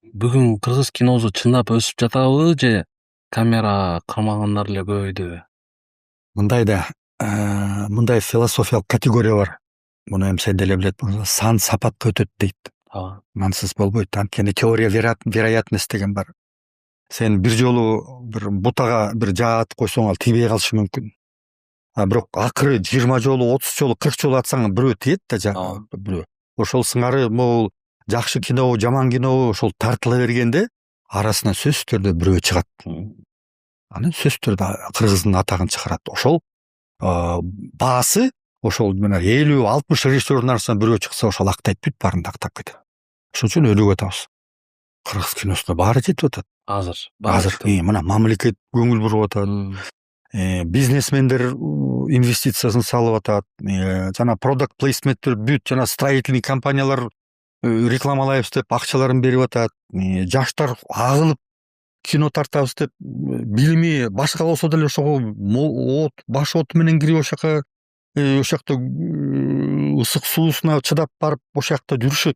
Бүгүн кыргыз киносу чындап өсүп жатабы же камера кармагандар эле көбөйдүбү? Мындай да мындай философиялык категория бар. Муну эми сен деле билет болсоң, сан сапатка өтөт дейт. Ооба. Мансыз болбойт. Анткени теория вероятность деген бар. Сен бир жолу бир бутага бир жаа атып койсоң, ал тийбей калышы мүмкүн. А бирок акыры 20 жолу, 30 жолу, 40 жолу атсаң бирөө тиет да, бирөө. Ошол сыңары могул жакшы кинобу, жаман кинобу ошол тартыла бергенде арасынан сөзсүз түрдө бирөө чыгат. Анан сөзсүз түрдө кыргыздын атагын чыгарат. Ошол баасы ошол мына 50-60 режиссердун арасынан бирөө чыкса, ошол актайт бүт, баарын актап кетет. Ошон үчүн өлүп атабыз. Кыргыз киносуна баары жетип атат. Азыр Мына мамлекет көңүл буруп атат. Бизнесмендер инвестициясын салып атат. Жана продакт плейсменттер бүт, жана строительный компаниялар рекламалайбыз деп акчаларын берип атат. Жаштар агылып кино тартабыз деп, билими башка болсо деле ошого баш оту менен кирип ошол жакта ысык суусуна чыдап барып ошол жакта жүрүшөт.